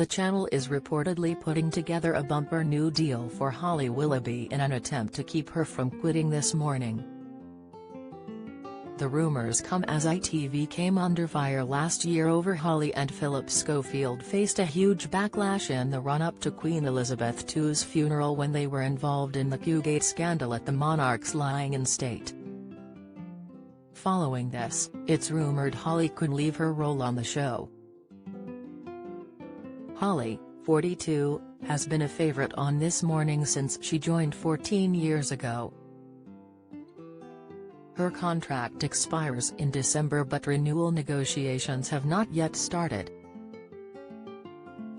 The channel is reportedly putting together a bumper new deal for Holly Willoughby in an attempt to keep her from quitting This Morning. The rumors come as ITV came under fire last year over Holly and Philip Schofield faced a huge backlash in the run-up to Queen Elizabeth II's funeral when they were involved in the Q-Gate scandal at the monarch's lying-in state. Following this, it's rumored Holly could leave her role on the show. Holly, 42, has been a favorite on This Morning since she joined 14 years ago. Her contract expires in December but renewal negotiations have not yet started.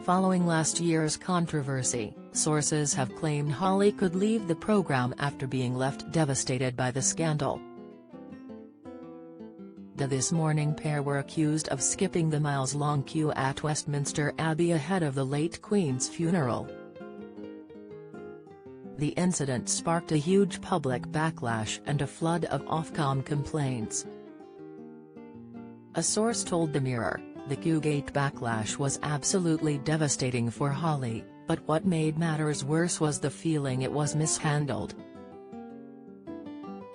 Following last year's controversy, sources have claimed Holly could leave the program after being left devastated by the scandal. The This Morning pair were accused of skipping the miles-long queue at Westminster Abbey ahead of the late Queen's funeral. The incident sparked a huge public backlash and a flood of Ofcom complaints. A source told The Mirror, the Q-Gate backlash was absolutely devastating for Holly, but what made matters worse was the feeling it was mishandled.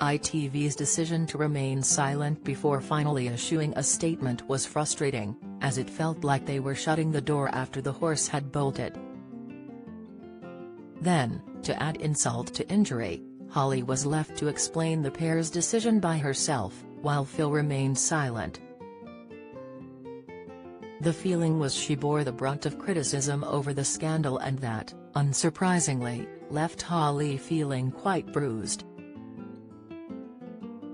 ITV's decision to remain silent before finally issuing a statement was frustrating, as it felt like they were shutting the door after the horse had bolted. Then, to add insult to injury, Holly was left to explain the pair's decision by herself, while Phil remained silent. The feeling was she bore the brunt of criticism over the scandal and that, unsurprisingly, left Holly feeling quite bruised.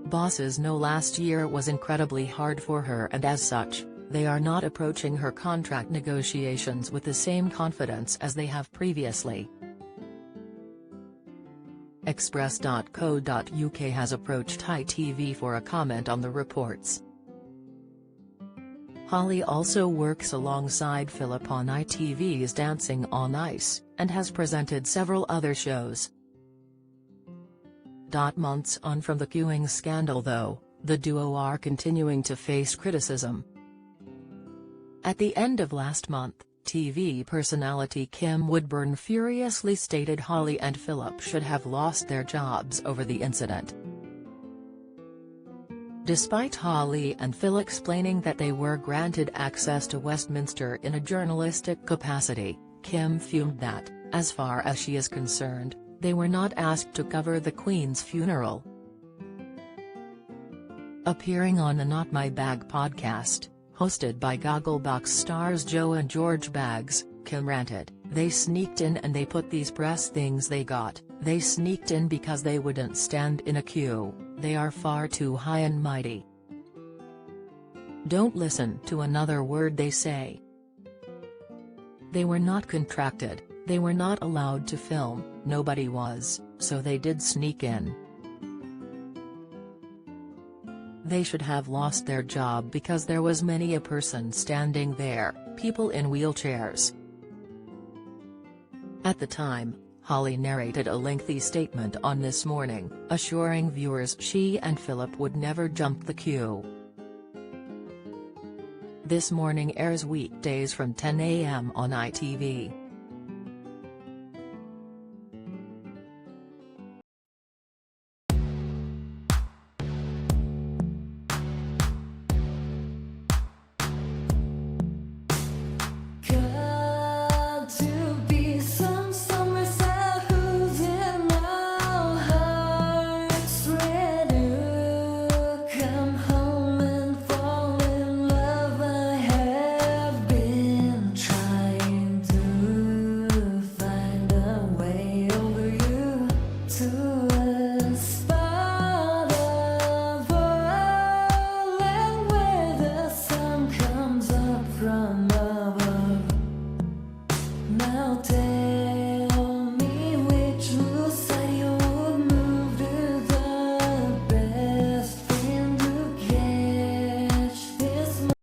Bosses know last year was incredibly hard for her and as such, they are not approaching her contract negotiations with the same confidence as they have previously. Express.co.uk has approached ITV for a comment on the reports. Holly also works alongside Philip on ITV's Dancing on Ice, and has presented several other shows. Months on from the queuing scandal though, the duo are continuing to face criticism. At the end of last month, TV personality Kim Woodburn furiously stated Holly and Philip should have lost their jobs over the incident. Despite Holly and Phil explaining that they were granted access to Westminster in a journalistic capacity, Kim fumed that, as far as she is concerned, they were not asked to cover the Queen's funeral. Appearing on the Not My Bag podcast, hosted by Gogglebox stars Joe and George Baggs, Kim ranted, "They sneaked in and they put these press things they got, they sneaked in because they wouldn't stand in a queue, they are far too high and mighty. Don't listen to another word they say. They were not contracted, they were not allowed to film, nobody was, so they did sneak in. They should have lost their job because there was many a person standing there, people in wheelchairs." At the time, Holly narrated a lengthy statement on This Morning, assuring viewers she and Philip would never jump the queue. This Morning airs weekdays from 10 a.m. on ITV.